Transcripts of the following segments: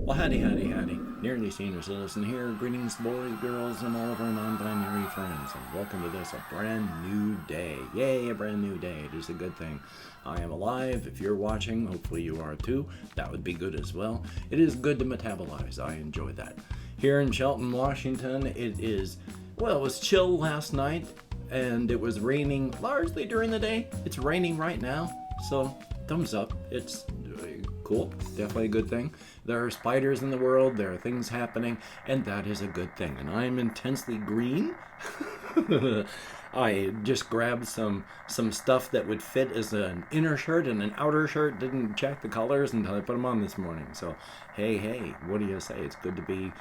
Well, howdy, howdy, howdy. Nearly Senior Citizen here. Greetings, boys, girls, and all of our non-binary friends. And welcome to this, a brand new day. Yay, a brand new day. It is a good thing. I am alive. If you're watching, hopefully you are too. That would be good as well. It is good to metabolize. I enjoy that. Here in Shelton, Washington, it was chill last night, and it was raining largely during the day. It's raining right now, so thumbs up. It's cool. Definitely a good thing. There are spiders in the world, there are things happening, and that is a good thing. And I am intensely green. I just grabbed some stuff that would fit as an inner shirt and an outer shirt. Didn't check the colors until I put them on this morning. So, hey, what do you say? It's good to be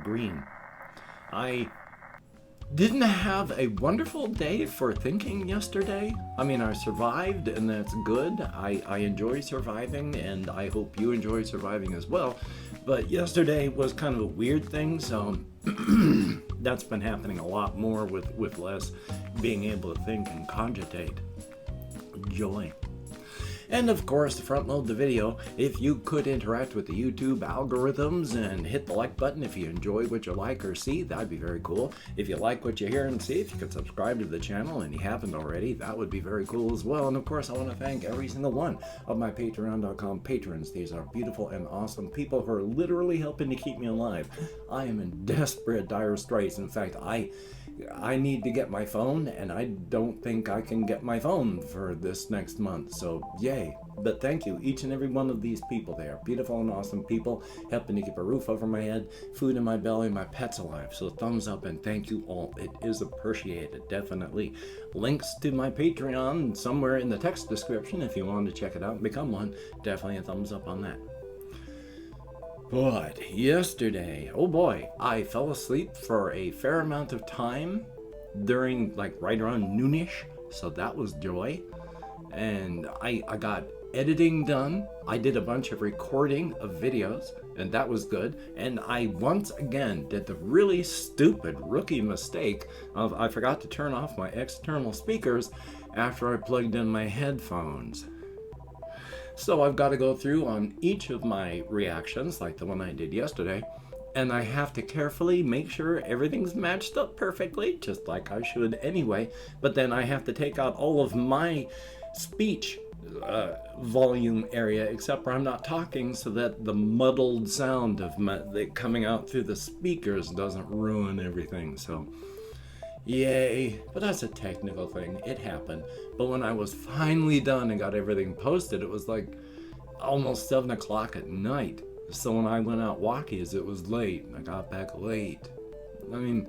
green. I didn't have a wonderful day for thinking yesterday. I mean, I survived, and that's good. I enjoy surviving, and I hope you enjoy surviving as well. But yesterday was kind of a weird thing, so that's been happening a lot more with less being able to think and cogitate. Joy. And of course, to front load the video, if you could interact with the YouTube algorithms and hit the like button if you enjoy what you like or see, that'd be very cool. If you like what you hear and see, if you could subscribe to the channel and you haven't already, that would be very cool as well. And of course, I want to thank every single one of my Patreon.com patrons. These are beautiful and awesome people who are literally helping to keep me alive. I am in desperate, dire straits. In fact, I need to get my phone, and I don't think I can get my phone for this next month, so yay. But thank you, each and every one of these people. They are beautiful and awesome people, helping to keep a roof over my head, food in my belly, my pets alive. So thumbs up and thank you all. It is appreciated, definitely. Links to my Patreon somewhere in the text description if you want to check it out and become one. Definitely a thumbs up on that. But yesterday, oh boy, I fell asleep for a fair amount of time during right around noonish, so that was joy. And I got editing done. I did a bunch of recording of videos, and that was good. And I once again did the really stupid rookie mistake of I forgot to turn off my external speakers after I plugged in my headphones. So I've got to go through on each of my reactions, like the one I did yesterday, and I have to carefully make sure everything's matched up perfectly, just like I should anyway, but then I have to take out all of my speech volume area, except where I'm not talking, so that the muddled sound of coming out through the speakers doesn't ruin everything, so yay. But that's a technical thing. It happened. But when I was finally done and got everything posted, it was like almost 7 o'clock at night. So when I went out walkies, it was late. I got back late. I mean,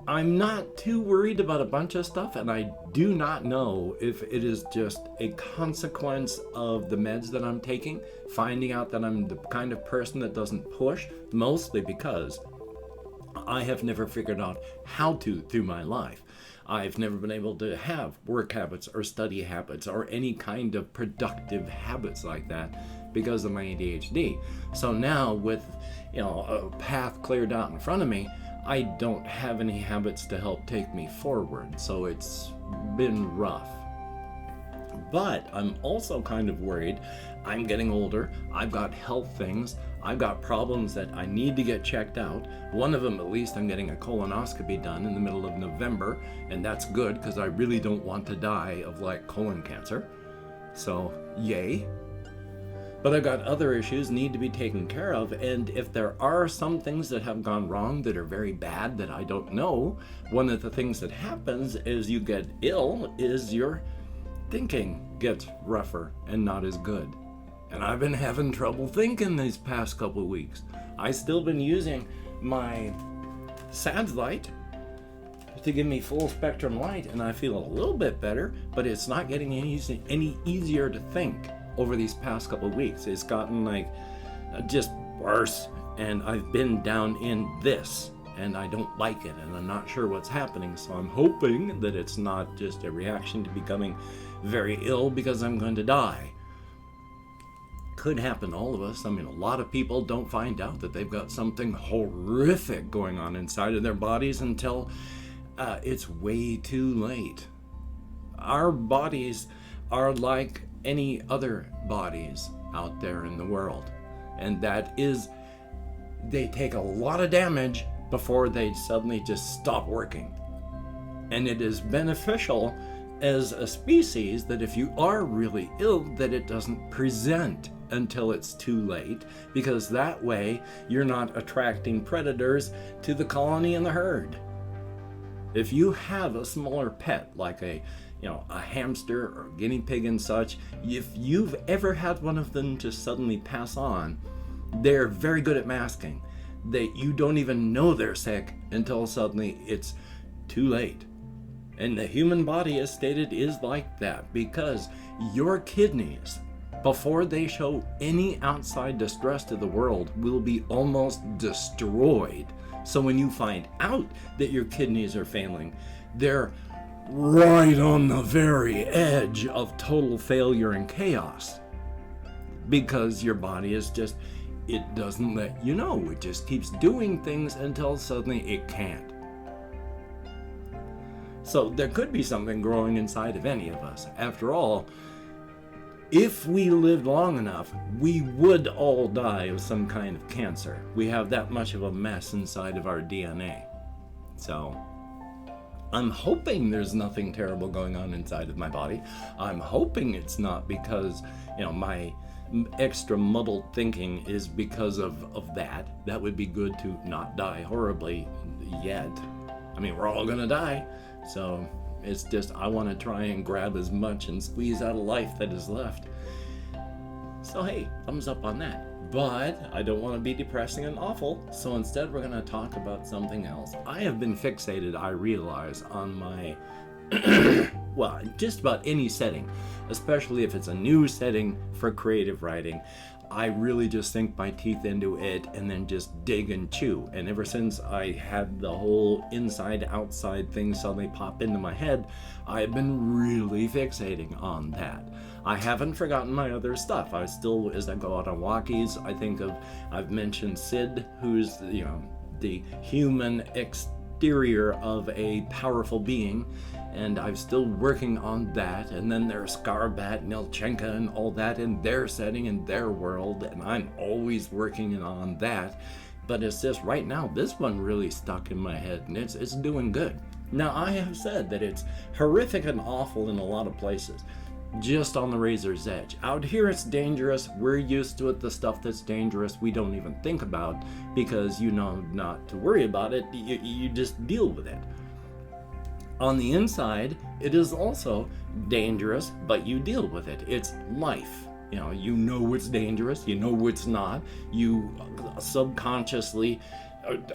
I'm not too worried about a bunch of stuff, and I do not know if it is just a consequence of the meds that I'm taking, finding out that I'm the kind of person that doesn't push, mostly because I have never figured out how to through my life. I've never been able to have work habits or study habits or any kind of productive habits like that because of my ADHD. So now with, a path cleared out in front of me, I don't have any habits to help take me forward. So it's been rough. But I'm also kind of worried. I'm getting older. I've got health things. I've got problems that I need to get checked out. One of them, at least, I'm getting a colonoscopy done in the middle of November, and that's good because I really don't want to die of colon cancer. So, yay. But I've got other issues need to be taken care of, and if there are some things that have gone wrong that are very bad that I don't know, one of the things that happens as you get ill is your thinking gets rougher and not as good. And I've been having trouble thinking these past couple of weeks. I've still been using my SADS light to give me full spectrum light, and I feel a little bit better, but it's not getting any easier to think over these past couple of weeks. It's gotten just worse, and I've been down in this, and I don't like it, and I'm not sure what's happening, so I'm hoping that it's not just a reaction to becoming very ill because I'm going to die. Could happen to all of us. I mean, a lot of people don't find out that they've got something horrific going on inside of their bodies until it's way too late. Our bodies are like any other bodies out there in the world. And that is, they take a lot of damage before they suddenly just stop working. And it is beneficial as a species that if you are really ill, that it doesn't present until it's too late, because that way you're not attracting predators to the colony and the herd. If you have a smaller pet like a hamster or guinea pig and such, if you've ever had one of them just suddenly pass on, they're very good at masking. You don't even know they're sick until suddenly it's too late. And the human body, as stated, is like that, because your kidneys, before they show any outside distress to the world, will be almost destroyed. So when you find out that your kidneys are failing, they're right on the very edge of total failure and chaos, because your body is just, it doesn't let you know. It just keeps doing things until suddenly it can't. So there could be something growing inside of any of us. After all, if we lived long enough, we would all die of some kind of cancer. We have that much of a mess inside of our DNA. So I'm hoping there's nothing terrible going on inside of my body. I'm hoping it's not because, my extra muddled thinking is because of that. That would be good to not die horribly yet. I mean, we're all gonna die. So it's just, I want to try and grab as much and squeeze out of life that is left. So hey, thumbs up on that. But I don't want to be depressing and awful, so instead we're going to talk about something else. I have been fixated, I realize, on my, well, just about any setting, especially if it's a new setting for creative writing. I really just sink my teeth into it and then just dig and chew. And ever since I had the whole inside-outside thing suddenly pop into my head, I've been really fixating on that. I haven't forgotten my other stuff. I still, as I go out on walkies, I've mentioned Sid, who's, the human exterior of a powerful being, and I'm still working on that. And then there's Scarbat, Nelchenka, and all that in their setting, in their world, and I'm always working on that. But it's just right now, this one really stuck in my head, and it's doing good. Now, I have said that it's horrific and awful in a lot of places, just on the razor's edge. Out here it's dangerous. We're used to it. The stuff that's dangerous we don't even think about, because you know not to worry about it. You just deal with it. On the inside, it is also dangerous, but you deal with it. It's life. You know what's dangerous, you know what's not. You subconsciously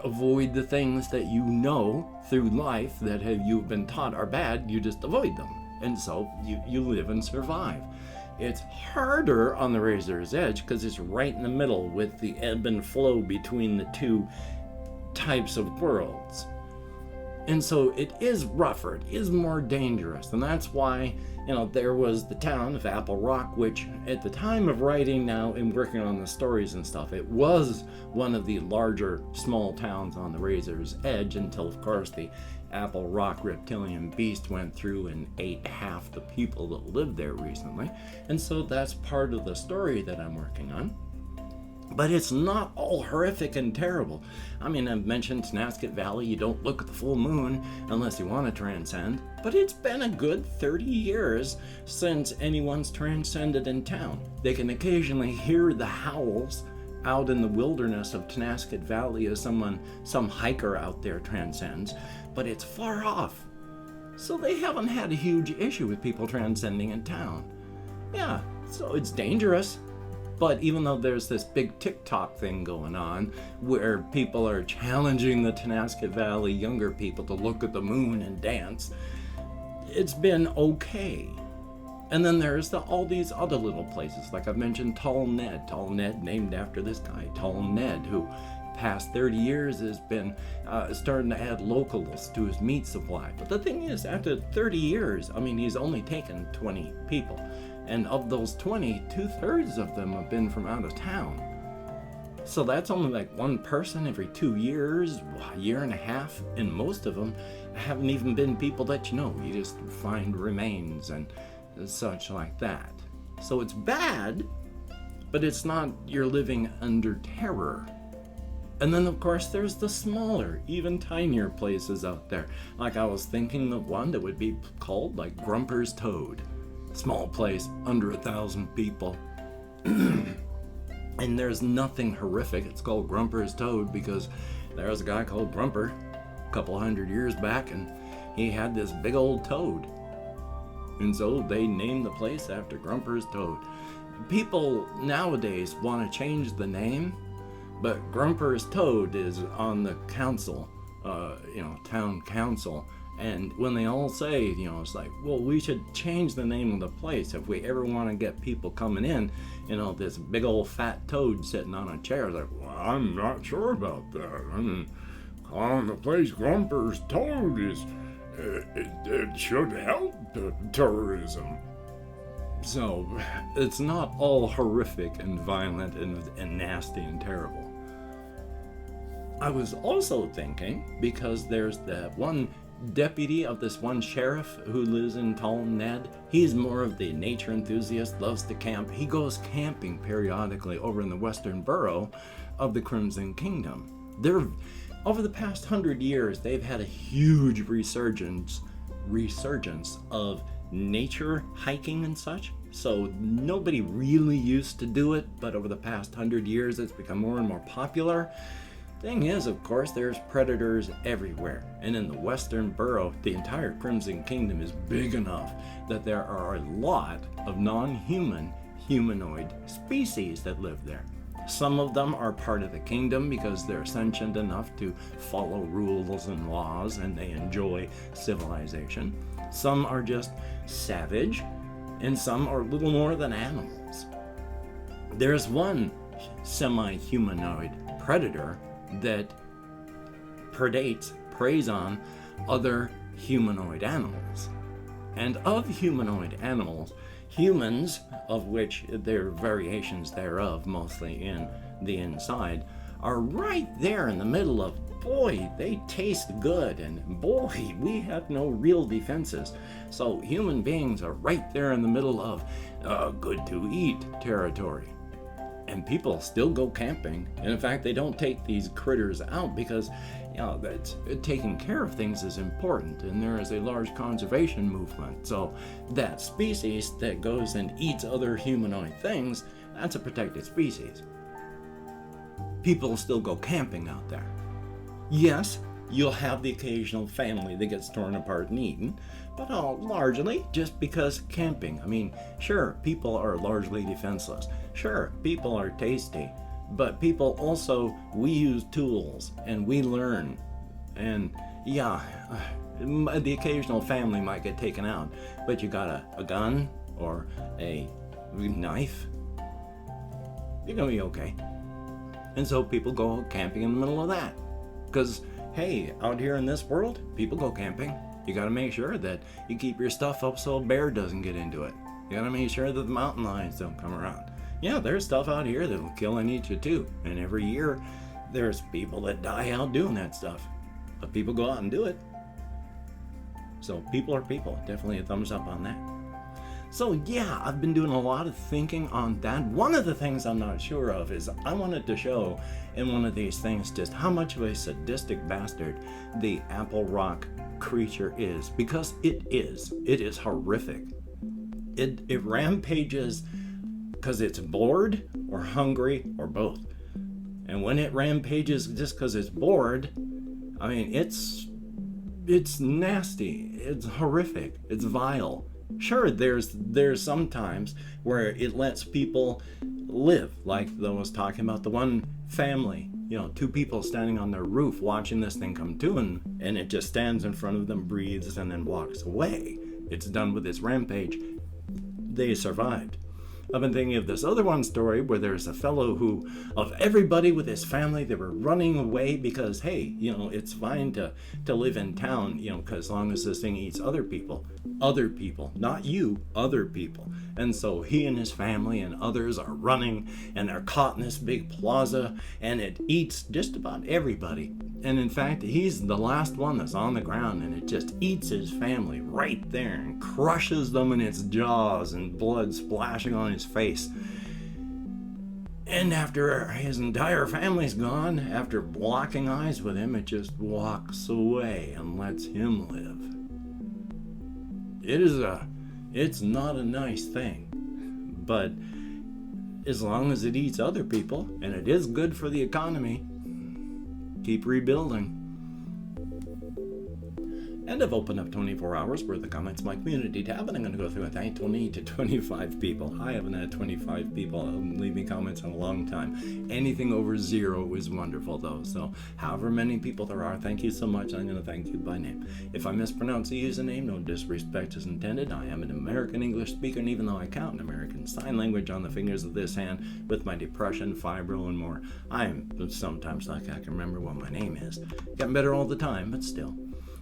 avoid the things that you know through life that you've been taught are bad. You just avoid them. And so you live and survive. It's harder on the razor's edge because it's right in the middle with the ebb and flow between the two types of worlds. And so it is rougher, it is more dangerous. And that's why, there was the town of Apple Rock, which at the time of writing now and working on the stories and stuff, it was one of the larger small towns on the razor's edge until, of course, the Apple Rock reptilian beast went through and ate half the people that lived there recently. And so that's part of the story that I'm working on. But it's not all horrific and terrible. I mean, I've mentioned Tenasket Valley. You don't look at the full moon unless you want to transcend. But it's been a good 30 years since anyone's transcended in town. They can occasionally hear the howls out in the wilderness of Tenasket Valley as some hiker out there transcends. But it's far off. So they haven't had a huge issue with people transcending in town. Yeah, so it's dangerous. But even though there's this big TikTok thing going on where people are challenging the Tenasket Valley younger people to look at the moon and dance, it's been okay. And then there's all these other little places, like I've mentioned Tall Ned named after this guy, Tall Ned, who past 30 years has been starting to add locals to his meat supply. But the thing is, after 30 years, he's only taken 20 people. And of those 20, 2/3 of them have been from out of town. So that's only like one person every 2 years, a year and a half, and most of them haven't even been people that you just find remains and such like that. So it's bad, but it's not you're living under terror. And then, of course, there's the smaller, even tinier places out there. Like I was thinking of one that would be called like Grumper's Toad. Small place, under 1,000 people. And there's nothing horrific. It's called Grumper's Toad because there was a guy called Grumper a couple hundred years back, and he had this big old toad. And so they named the place after Grumper's Toad. People nowadays want to change the name, but Grumper's Toad is on the council, town council. And when they all say, it's like, well, we should change the name of the place if we ever want to get people coming in. This big old fat toad sitting on a chair. Like, well, I'm not sure about that. I mean, calling the place Grumper's Toad is, it should help tourism. So it's not all horrific and violent and nasty and terrible. I was also thinking, because there's that one deputy of this one sheriff who lives in Tall Ned. He's more of the nature enthusiast, loves to camp. He goes camping periodically over in the western borough of the Crimson Kingdom. Over the past 100 years, they've had a huge resurgence of nature hiking and such. So nobody really used to do it, but over the past 100 years, it's become more and more popular. Thing is, of course, there's predators everywhere, and in the western borough, the entire Crimson Kingdom is big enough that there are a lot of non-human humanoid species that live there. Some of them are part of the kingdom because they're sentient enough to follow rules and laws, and they enjoy civilization. Some are just savage, and some are little more than animals. There's one semi-humanoid predator that preys on other humanoid animals. And of humanoid animals, humans, of which there are variations thereof, mostly in the inside, are right there in the middle of, boy, they taste good, and boy, we have no real defenses. So human beings are right there in the middle of good to eat territory. And people still go camping. And in fact, they don't take these critters out because, that's taking care of things is important. And there is a large conservation movement. So that species that goes and eats other humanoid things, that's a protected species. People still go camping out there. Yes, you'll have the occasional family that gets torn apart and eaten, but largely just because camping. I mean, sure, people are largely defenseless. Sure, people are tasty, but people also, we use tools and we learn. And the occasional family might get taken out, but you got a gun or a knife, you're gonna be okay. And so people go camping in the middle of that. Because, hey, out here in this world, people go camping. You gotta make sure that you keep your stuff up so a bear doesn't get into it. You gotta make sure that the mountain lions don't come around. Yeah, there's stuff out here that'll kill and eat you too. And every year, there's people that die out doing that stuff. But people go out and do it. So people are people. Definitely a thumbs up on that. So yeah, I've been doing a lot of thinking on that. One of the things I'm not sure of is I wanted to show in one of these things just how much of a sadistic bastard the Apple Rock creature is. Because it is. It is horrific. It rampages because it's bored or hungry or both. And when it rampages just because it's bored, I mean, it's nasty, it's horrific, it's vile. Sure, there's some times where it lets people live, like I was talking about the one family, 2 people standing on their roof watching this thing come to, and it just stands in front of them, breathes, and then walks away. It's done with its rampage. They survived. I've been thinking of this other one story where there's a fellow who, of everybody with his family, they were running away because, hey, it's fine to live in town, because as long as this thing eats other people, not you, other people. And so he and his family and others are running, and they're caught in this big plaza, and it eats just about everybody. And in fact, he's the last one that's on the ground, and it just eats his family right there and crushes them in its jaws and blood splashing on his face. And after his entire family's gone, after locking eyes with him, it just walks away and lets him live. It's not a nice thing. But as long as it eats other people, and it is good for the economy, keep rebuilding. And I've opened up 24 hours worth of comments in my community tab, and I'm going to go through and thank 20 to 25 people. I haven't had 25 people leave me comments in a long time. Anything over 0 is wonderful, though. So however many people there are, thank you so much. I'm going to thank you by name. If I mispronounce a username, no disrespect is intended. I am an American English speaker, and even though I count American Sign Language on the fingers of this hand, with my depression, fibro, and more, I am sometimes like I can remember what my name is. Getting better all the time, but still.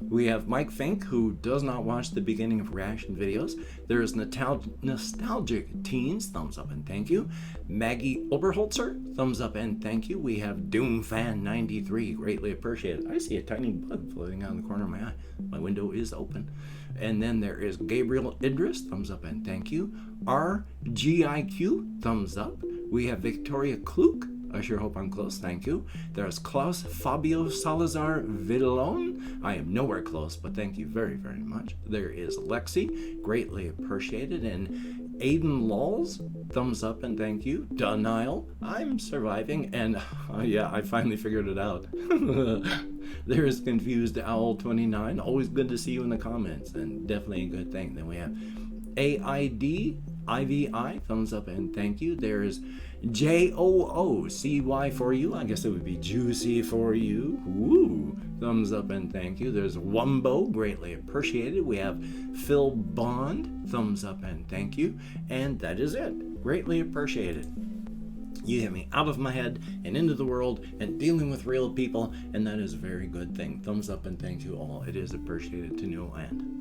We have Mike Fink, who does not watch the beginning of reaction videos. There is Nostalgic Teens, thumbs up and thank you. Maggie Oberholzer, thumbs up and thank you. We have Doomfan93, greatly appreciated. I see a tiny bug floating out in the corner of my eye. My window is open. And then there is Gabriel Idris, thumbs up and thank you. RGIQ, thumbs up. We have Victoria Kluk. I sure hope I'm close, thank you. There's Klaus Fabio Salazar Vidalon. I am nowhere close, but thank you very, very much. There is Lexi, greatly appreciated. And Aiden Lawls, thumbs up and thank you. Denial, I'm surviving. And yeah, I finally figured it out. There is Confused Owl 29. Always good to see you in the comments, and definitely a good thing. Then we have AID IVI, thumbs up and thank you. There's JOOCY for you. I guess it would be juicy for you. Woo! Thumbs up and thank you. There's Wumbo, greatly appreciated. We have Phil Bond, thumbs up and thank you. And that is it. Greatly appreciated. You get me out of my head and into the world and dealing with real people, and that is a very good thing. Thumbs up and thank you all. It is appreciated to no end.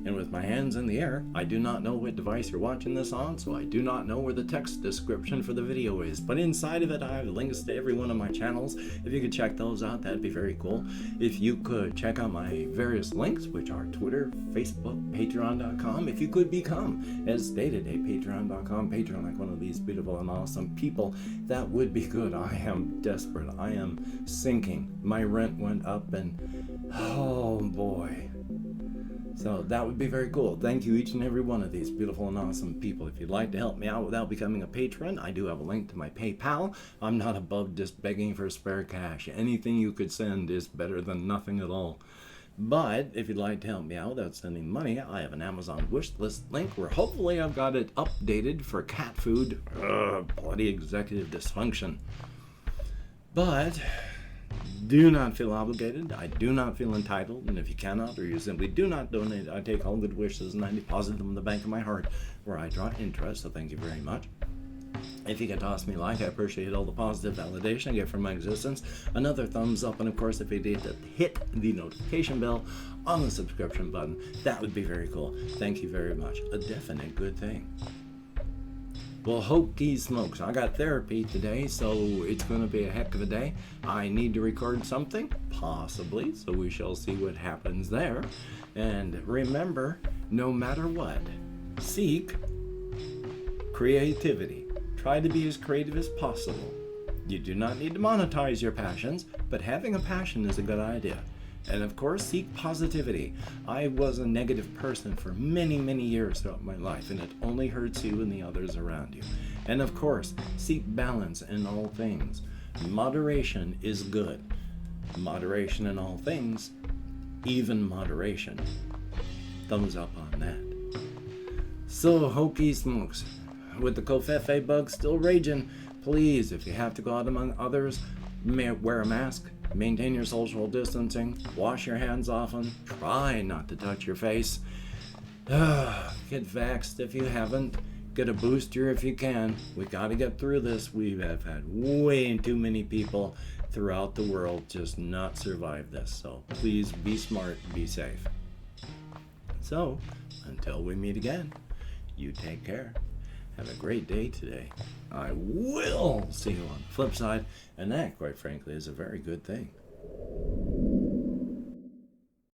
And with my hands in the air, I do not know what device you're watching this on, so I do not know where the text description for the video is. But inside of it, I have links to every one of my channels. If you could check those out, that'd be very cool. If you could check out my various links, which are Twitter, Facebook, Patreon.com. If you could become, as stated, a Patreon.com patron, like one of these beautiful and awesome people, that would be good. I am desperate. I am sinking. My rent went up, and oh boy. So that would be very cool. Thank you, each and every one of these beautiful and awesome people. If you'd like to help me out without becoming a patron, I do have a link to my PayPal. I'm not above just begging for spare cash. Anything you could send is better than nothing at all. But if you'd like to help me out without sending money, I have an Amazon wish list link where hopefully I've got it updated for cat food. Bloody executive dysfunction. But do not feel obligated. I do not feel entitled. And if you cannot, or you simply do not donate, I take all good wishes and I deposit them in the bank of my heart where I draw interest. So thank you very much. If you could toss me a like, I appreciate all the positive validation I get from my existence. Another thumbs up, and of course, if you did hit the notification bell on the subscription button, that would be very cool. Thank you very much. A definite good thing. Well, hokey smokes. I got therapy today, so it's going to be a heck of a day. I need to record something, possibly, so we shall see what happens there. And remember, no matter what, seek creativity. Try to be as creative as possible. You do not need to monetize your passions, but having a passion is a good idea. And of course, seek positivity. I was a negative person for many, many years throughout my life, and it only hurts you and the others around you. And of course, seek balance in all things. Moderation is good. Moderation in all things, even moderation. Thumbs up on that. So, hokey smokes. With the Covfefe bug still raging, please, if you have to go out among others, wear a mask. Maintain your social distancing, wash your hands often, try not to touch your face. Get vaxxed if you haven't, get a booster if you can. We gotta get through this. We have had way too many people throughout the world just not survive this. So please be smart, be safe. So, until we meet again, you take care. Have a great day today. I will see you on the flip side, and that, quite frankly, is a very good thing.